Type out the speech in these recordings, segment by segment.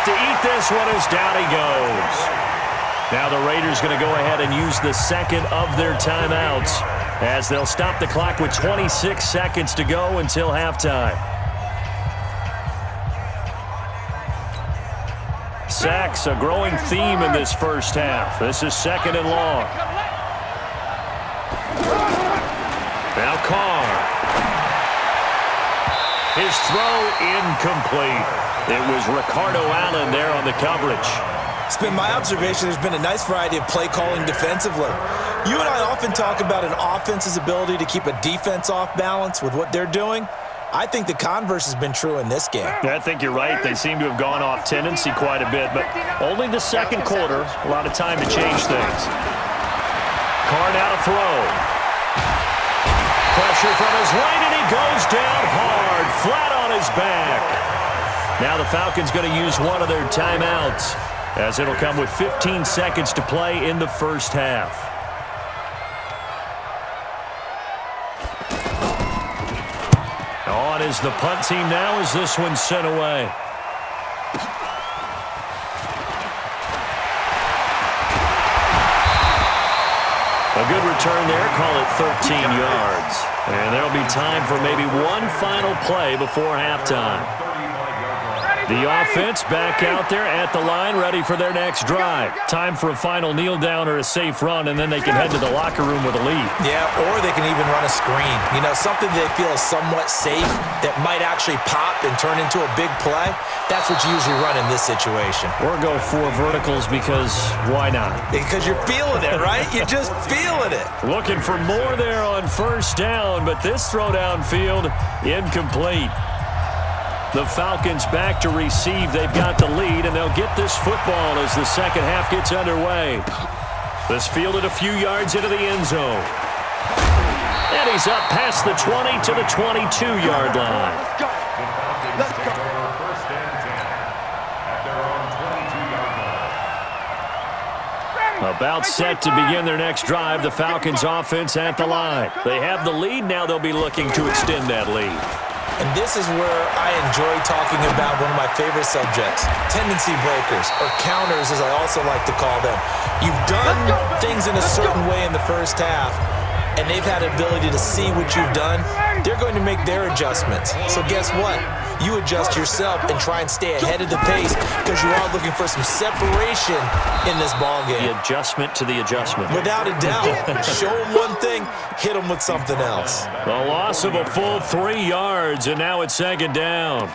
to eat this one as down he goes. Now the Raiders going to go ahead and use the second of their timeouts as they'll stop the clock with 26 seconds to go until halftime. Sacks, a growing theme in this first half. This is second and long. Now Carr. His throw incomplete. It was Ricardo Allen there on the coverage. It's been my observation there's been a nice variety of play calling defensively. You and I often talk about an offense's ability to keep a defense off balance with what they're doing. I think the converse has been true in this game. I think you're right. They seem to have gone off tendency quite a bit, but only the second quarter, a lot of time to change things. Carr now to throw. Pressure from his right, and he goes down hard, flat on his back. Now the Falcons going to use one of their timeouts, as it'll come with 15 seconds to play in the first half. On is the punt team now as this one's sent away. A good return there, call it 13 yards. And there'll be time for maybe one final play before halftime. The offense back out there at the line, ready for their next drive. Time for a final kneel down or a safe run, and then they can head to the locker room with a lead. Yeah, or they can even run a screen. You know, something they feel is somewhat safe that might actually pop and turn into a big play. That's what you usually run in this situation. Or go 4 verticals because why not? Because you're feeling it, right? You're just feeling it. Looking for more there on first down, but this throw downfield incomplete. The Falcons back to receive. They've got the lead, and they'll get this football as the second half gets underway. This fielded a few yards into the end zone. And he's up past the 20 to the 22-yard line. Let's go. First and 10 at their own 22-yard line. About set to begin their next drive, the Falcons offense at the line. They have the lead. Now they'll be looking to extend that lead. And this is where I enjoy talking about one of my favorite subjects, tendency breakers, or counters as I also like to call them. You've done things in a certain way in the first half, and they've had the ability to see what you've done. They're going to make their adjustments. So guess what? You adjust yourself and try and stay ahead of the pace because you are looking for some separation in this ballgame. The adjustment to the adjustment. Without a doubt. Show them one thing, hit them with something else. The loss of a full 3 yards, and now it's second down.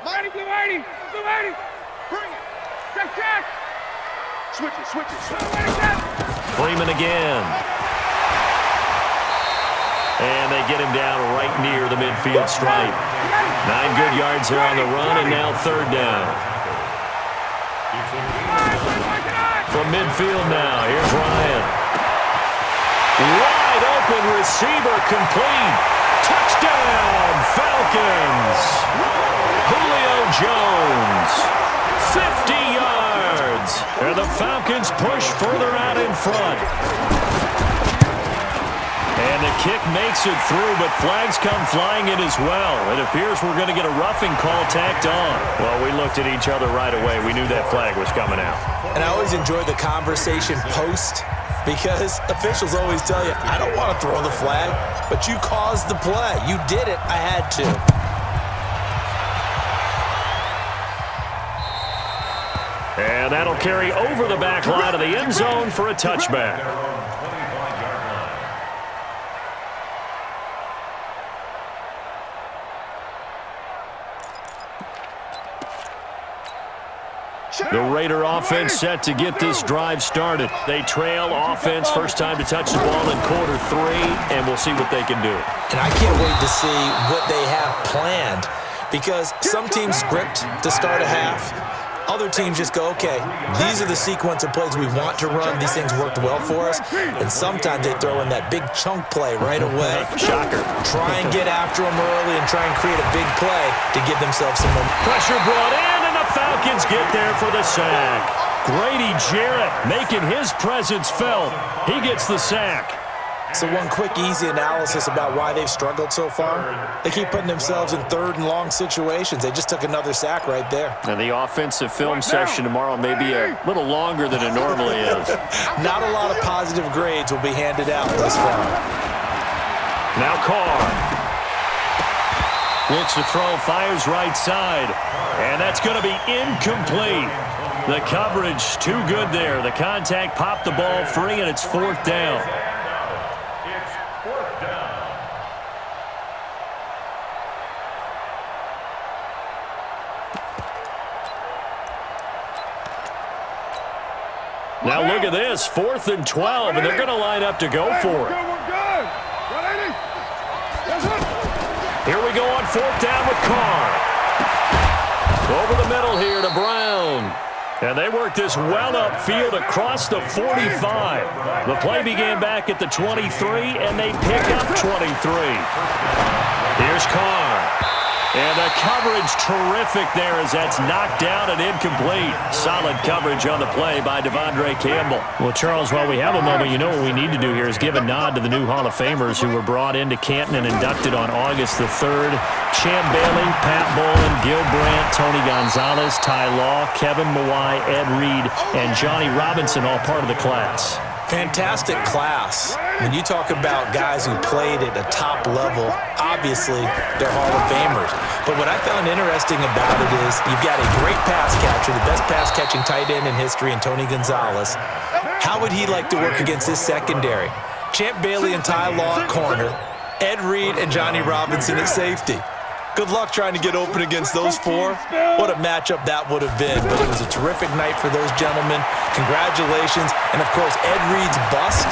Marty, Blue Marty, bring it. Check. Switch it. Freeman again. And they get him down right near the midfield stripe. 9 good yards there on the run, and now third down. From midfield now, here's Ryan. Wide open receiver complete. Touchdown, Falcons. Julio Jones. 50 yards. And the Falcons push further out in front. And the kick makes it through, but flags come flying in as well. It appears we're going to get a roughing call tacked on. Well, we looked at each other right away. We knew that flag was coming out. And I always enjoy the conversation post because officials always tell you, I don't want to throw the flag, but you caused the play. You did it. I had to. And that'll carry over the back line of the end zone for a touchback. The Raider offense set to get this drive started. They trail offense, first time to touch the ball in quarter 3, and we'll see what they can do. And I can't wait to see what they have planned because some teams script to start a half. Other teams just go, okay, these are the sequence of plays we want to run. These things worked well for us. And sometimes they throw in that big chunk play right away. Shocker. Try and get after them early and try and create a big play to give themselves some momentum. Pressure brought in, and the Falcons get there for the sack. Grady Jarrett making his presence felt. He gets the sack. So one quick, easy analysis about why they've struggled so far. They keep putting themselves in third and long situations. They just took another sack right there. And the offensive film session tomorrow may be a little longer than it normally is. Not a lot of positive grades will be handed out thus far. Now Carr. Looks to throw, fires right side. And that's going to be incomplete. The coverage too good there. The contact popped the ball free, and it's 4th down. Now look at this, 4th and 12, and they're going to line up to go for it. Here we go on 4th down with Carr. Over the middle here to Brown. And they work this well upfield across the 45. The play began back at the 23, and they pick up 23. Here's Carr. And the coverage terrific there as that's knocked down and incomplete. Solid coverage on the play by Devondre Campbell. Well, Charles, while we have a moment, you know what we need to do here is give a nod to the new Hall of Famers who were brought into Canton and inducted on August the 3rd. Champ Bailey, Pat Bowlen, Gil Brandt, Tony Gonzalez, Ty Law, Kevin Mawai, Ed Reed, and Johnny Robinson, all part of the class. Fantastic class. When you talk about guys who played at a top level, obviously they're Hall of Famers. But what I found interesting about it is you've got a great pass catcher, the best pass-catching tight end in history, in Tony Gonzalez. How would he like to work against this secondary? Champ Bailey and Ty Law at corner, Ed Reed and Johnny Robinson at safety. Good luck trying to get open against those four. What a matchup that would have been. But it was a terrific night for those gentlemen. Congratulations. And, of course, Ed Reed's bust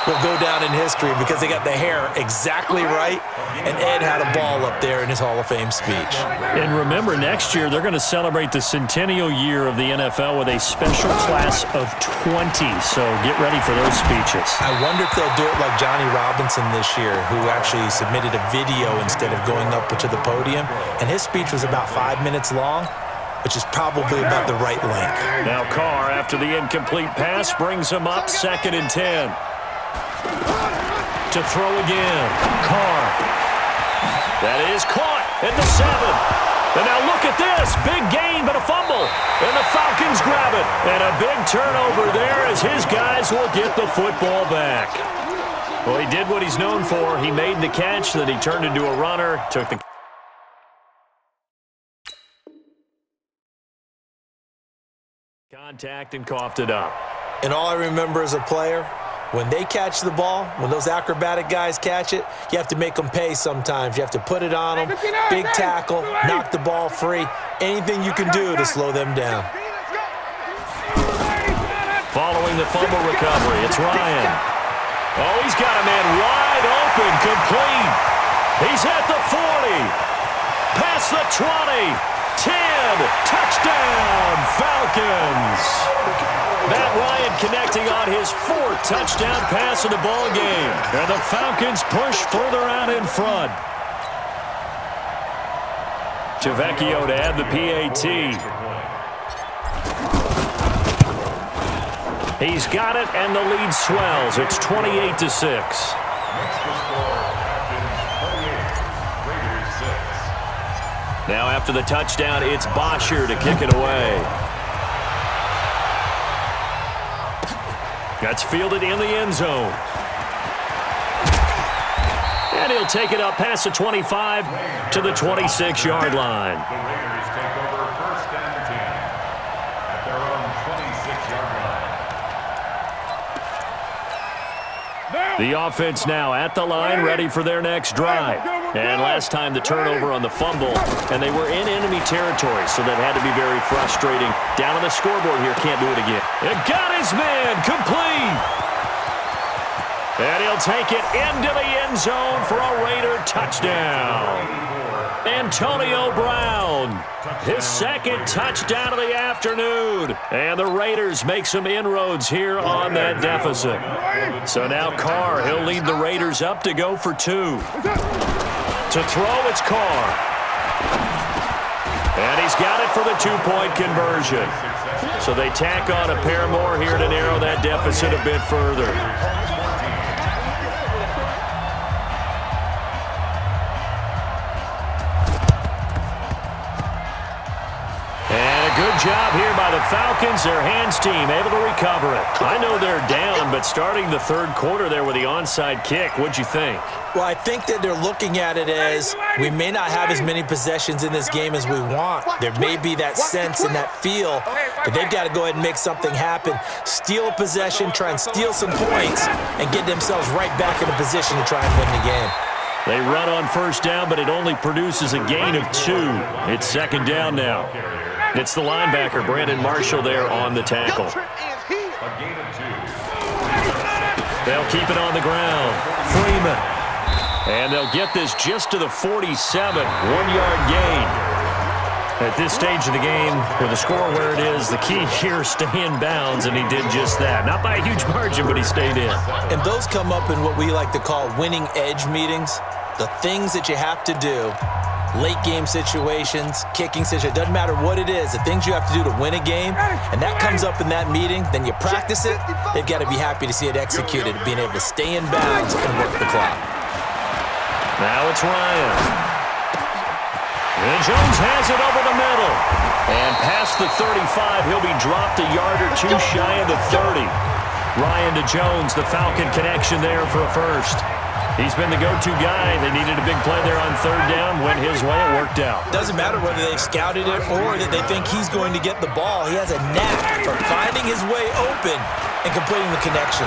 will go down in history because they got the hair exactly right, and Ed had a ball up there in his Hall of Fame speech. And remember, next year they're going to celebrate the centennial year of the NFL with a special class of 20, so get ready for those speeches. I wonder if they'll do it like Johnny Robinson this year, who actually submitted a video instead of going up to the podium, and his speech was about 5 minutes long, which is probably about the right length. Now Carr, after the incomplete pass, brings him up 2nd and 10. To throw again. Carr. That is caught at the 7. And now look at this. Big gain, but a fumble. And the Falcons grab it. And a big turnover there as his guys will get the football back. Well, he did what he's known for. He made the catch, then he turned into a runner, took the contact and coughed it up. And all I remember as a player, when they catch the ball, when those acrobatic guys catch it, you have to make them pay sometimes. You have to put it on them, big tackle, knock the ball free, anything you can do to slow them down. Following the fumble recovery, it's Ryan. Oh, he's got a man wide open, complete. He's at the 40, past the 20, 10, touchdown, Falcons. Matt Ryan connecting on his 4th touchdown pass of the ball game. And the Falcons push further out in front. Tavecchio to add the PAT. He's got it, and the lead swells. It's 28-6. Now after the touchdown, it's Bosher to kick it away. That's fielded in the end zone. And he'll take it up past the 25 to the 26-yard line. The Raiders take over 1st and 10 at their own 26-yard line. The offense now at the line, ready for their next drive. And last time the turnover on the fumble, and they were in enemy territory, so that had to be very frustrating. Down on the scoreboard here, can't do it again. It got his man, complete. And he'll take it into the end zone for a Raider touchdown. Antonio Brown, his 2nd touchdown of the afternoon. And the Raiders make some inroads here on that deficit. So now Carr, he'll lead the Raiders up to go for 2. To throw, it's Carr. And he's got it for the 2-point conversion. So they tack on a pair more here to narrow that deficit a bit further. job here by the Falcons. Their hands team able to recover it. I know they're down, but starting the third quarter there with the onside kick, what'd you think? Well, I think that they're looking at it as we may not have as many possessions in this game as we want. There may be that sense and that feel, but they've got to go ahead and make something happen. Steal a possession, try and steal some points, and get themselves right back in a position to try and win the game. They run on first down, but it only produces a gain of 2. It's second down now. It's the linebacker, Brandon Marshall, there on the tackle. They'll keep it on the ground. Freeman. And they'll get this just to the 47. 1-yard gain. At this stage of the game, with the score where it is, the key here, stay in bounds, and he did just that. Not by a huge margin, but he stayed in. And those come up in what we like to call winning edge meetings. The things that you have to do, late game situations, kicking situations, doesn't matter what it is, the things you have to do to win a game, and that comes up in that meeting, then you practice it, they've got to be happy to see it executed, being able to stay in bounds and work the clock. Now it's Ryan. And Jones has it over the middle. And past the 35, he'll be dropped a yard or 2 shy of the 30. Ryan to Jones, the Falcon connection there for a first. He's been the go-to guy. They needed a big play there on third down. Went his way. It worked out. Doesn't matter whether they've scouted it or that they think he's going to get the ball. He has a knack for finding his way open and completing the connection.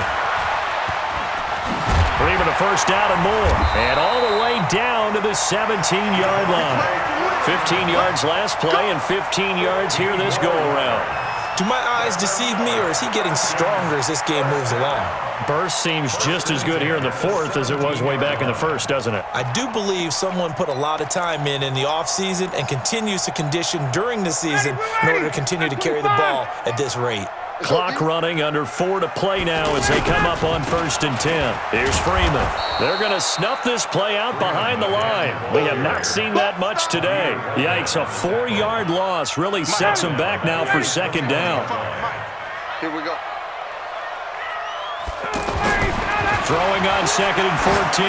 Freeman a first down and more. And all the way down to the 17-yard line. 15 yards last play and 15 yards here this go-around. Do my eyes deceive me, or is he getting stronger as this game moves along? Burst seems just as good here in the fourth as it was way back in the first, doesn't it? I do believe someone put a lot of time in the offseason and continues to condition during the season in order to continue to carry the ball at this rate. Clock running, under 4 to play now as they come up on 1st and 10. Here's Freeman. They're going to snuff this play out behind the line. We have not seen that much today. Yikes, a 4-yard loss really sets them back now for second down. Here we go. Throwing on 2nd and 14.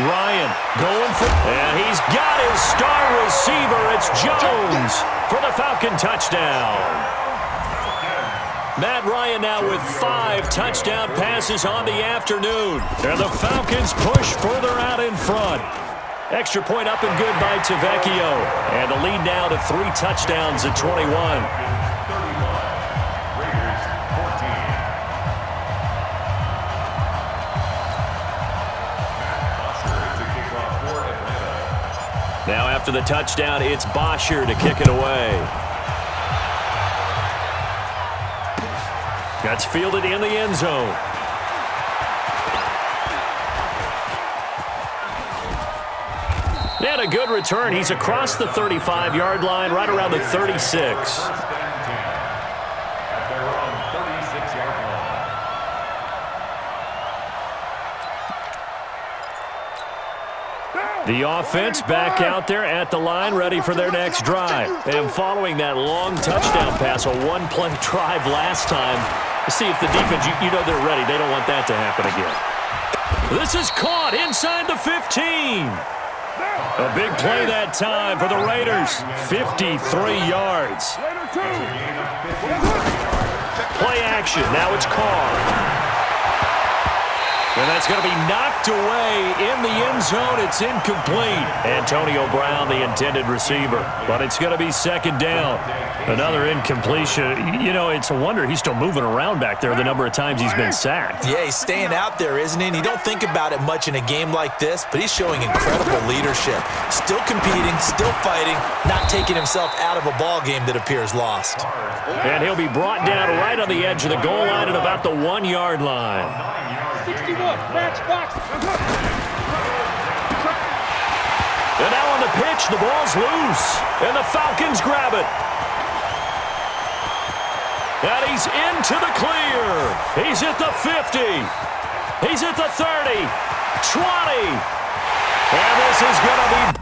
Ryan going for, and he's got his star receiver. It's Jones for the Falcon touchdown. Matt Ryan now with 5 touchdown passes on the afternoon. And the Falcons push further out in front. Extra point up and good by Tavecchio. And the lead now to 3 touchdowns at 21. Now after the touchdown, it's Bosher to kick it away. That's fielded in the end zone. And a good return. He's across the 35-yard line, right around the 36. The offense back out there at the line, ready for their next drive. And following that long touchdown pass, a one-play drive last time, to see if the defense, you know they're ready. They don't want that to happen again. This is caught inside the 15. A big play that time for the Raiders. 53 yards. Play action. Now it's Carr. And that's going to be knocked away in the end zone. It's incomplete. Antonio Brown, the intended receiver. But it's going to be second down. Another incompletion. You know, it's a wonder he's still moving around back there the number of times he's been sacked. Yeah, he's staying out there, isn't he? And you don't think about it much in a game like this, but he's showing incredible leadership. Still competing, still fighting, not taking himself out of a ball game that appears lost. And he'll be brought down right on the edge of the goal line at about the 1-yard line. 61, match box. And now on the pitch, the ball's loose. And the Falcons grab it. And he's into the clear. He's at the 50. He's at the 30. 20. And this is going to be